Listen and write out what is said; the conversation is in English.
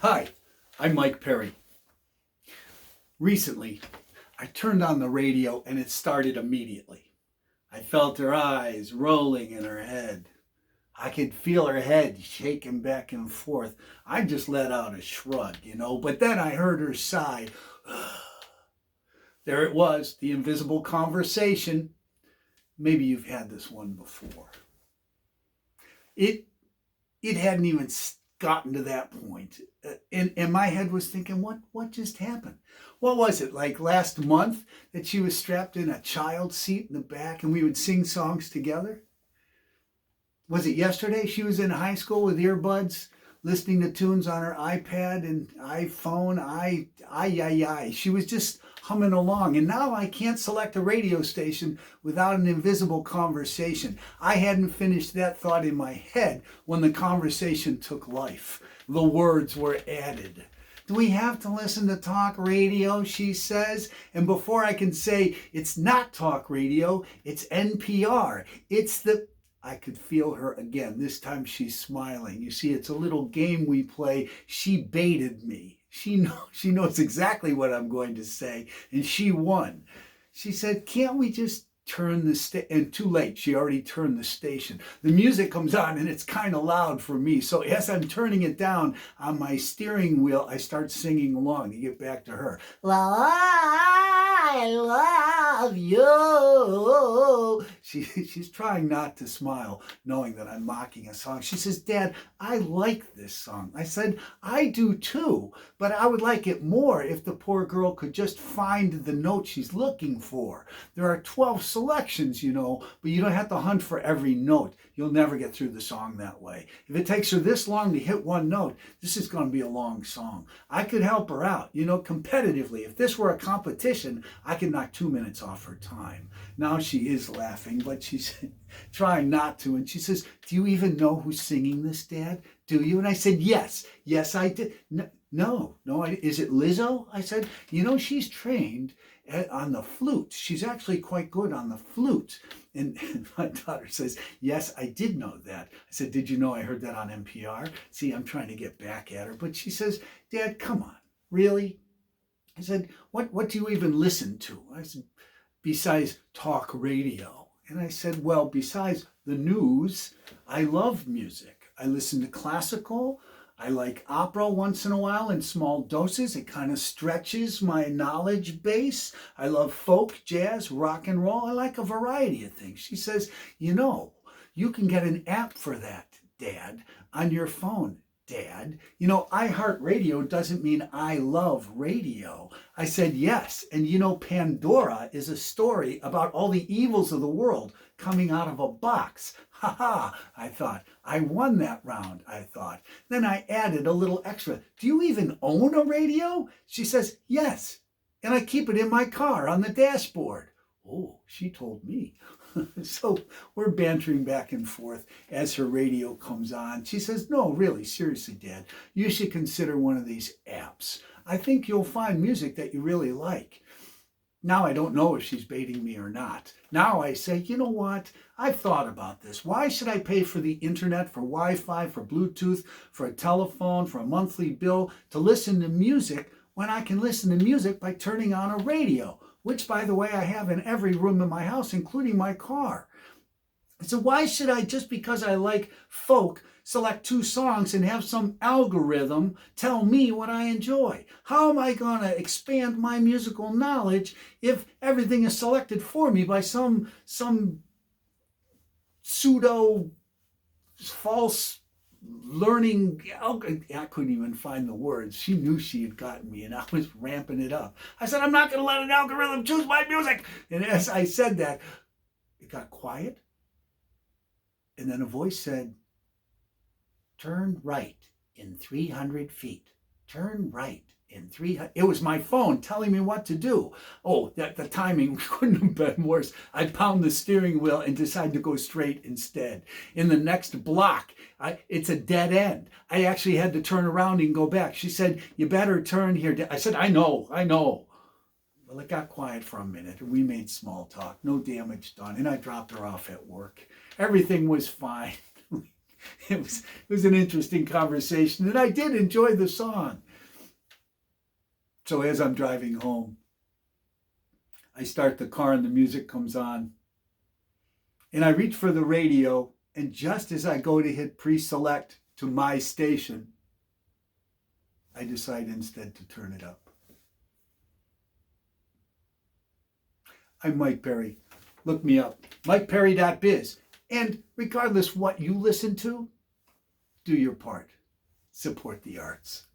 Hi, I'm Mike Perry. Recently, I turned on the radio and it started immediately. I felt her eyes rolling in her head. I could feel her head shaking back and forth. I just let out a shrug, but then I heard her sigh. There it was, the invisible conversation. Maybe you've had this one before. It hadn't even gotten to that point. And my head was thinking, what just happened? What was it, like last month that she was strapped in a child seat in the back and we would sing songs together? Was it yesterday she was in high school with earbuds, listening to tunes on her iPad and iPhone? She was just humming along. And now I can't select a radio station without an invisible conversation. I hadn't finished that thought in my head when the conversation took life. The words were added. Do we have to listen to talk radio, she says? And before I can say, it's not talk radio, it's NPR. I could feel her again. This time she's smiling. You see, it's a little game we play. She baited me. She knows exactly what I'm going to say, and she won. She said, can't we just turn the and too late, she already turned the station. The music comes on and it's kind of loud for me. So as I'm turning it down on my steering wheel, I start singing along to get back to her. Well, I love you. She's trying not to smile, knowing that I'm mocking a song. She says, Dad, I like this song. I said, I do too, but I would like it more if the poor girl could just find the note she's looking for. There are 12 selections, but you don't have to hunt for every note. You'll never get through the song that way. If it takes her this long to hit one note, this is going to be a long song. I could help her out, competitively. If this were a competition, I could knock 2 minutes off her time. Now she is laughing, but she's trying not to. And she says, do you even know who's singing this, Dad? Do you? And I said, yes, I did. No, is it Lizzo? I said, she's trained on the flute. She's actually quite good on the flute. And my daughter says, yes, I did know that. I said, did you know I heard that on NPR? See, I'm trying to get back at her. But she says, Dad, come on, really? I said, what do you even listen to? I said, besides talk radio. And I said, well, besides the news, I love music. I listen to classical. I like opera once in a while in small doses. It kind of stretches my knowledge base. I love folk, jazz, rock and roll. I like a variety of things. She says, you can get an app for that, Dad, on your phone. Dad, iHeartRadio doesn't mean I love radio. I said, yes. And Pandora is a story about all the evils of the world coming out of a box. Ha ha, I thought. I won that round, I thought. Then I added a little extra. Do you even own a radio? She says, yes. And I keep it in my car on the dashboard. Oh, she told me. So we're bantering back and forth as her radio comes on. She says, no, really, seriously, Dad, you should consider one of these apps. I think you'll find music that you really like. Now I don't know if she's baiting me or not. Now I say, you know what? I've thought about this. Why should I pay for the internet, for Wi-Fi, for Bluetooth, for a telephone, for a monthly bill to listen to music when I can listen to music by turning on a radio? Which, by the way, I have in every room in my house, including my car. So why should I, just because I like folk, select 2 songs and have some algorithm tell me what I enjoy? How am I going to expand my musical knowledge if everything is selected for me by some pseudo false learning? I couldn't even find the words. She knew she had gotten me and I was ramping it up. I said, I'm not going to let an algorithm choose my music. And as I said that, it got quiet. And then a voice said, turn right in 300 feet. Turn right in 300. It was my phone telling me what to do. Oh, the timing couldn't have been worse. I pound the steering wheel and decide to go straight instead. In the next block, it's a dead end. I actually had to turn around and go back. She said, you better turn here. I said, I know. Well, it got quiet for a minute and we made small talk. No damage done. And I dropped her off at work. Everything was fine. it was an interesting conversation, and I did enjoy the song. So as I'm driving home, I start the car and the music comes on. And I reach for the radio, and just as I go to hit pre-select to my station, I decide instead to turn it up. I'm Mike Perry. Look me up, mikeperry.biz. And regardless what you listen to, do your part. Support the arts.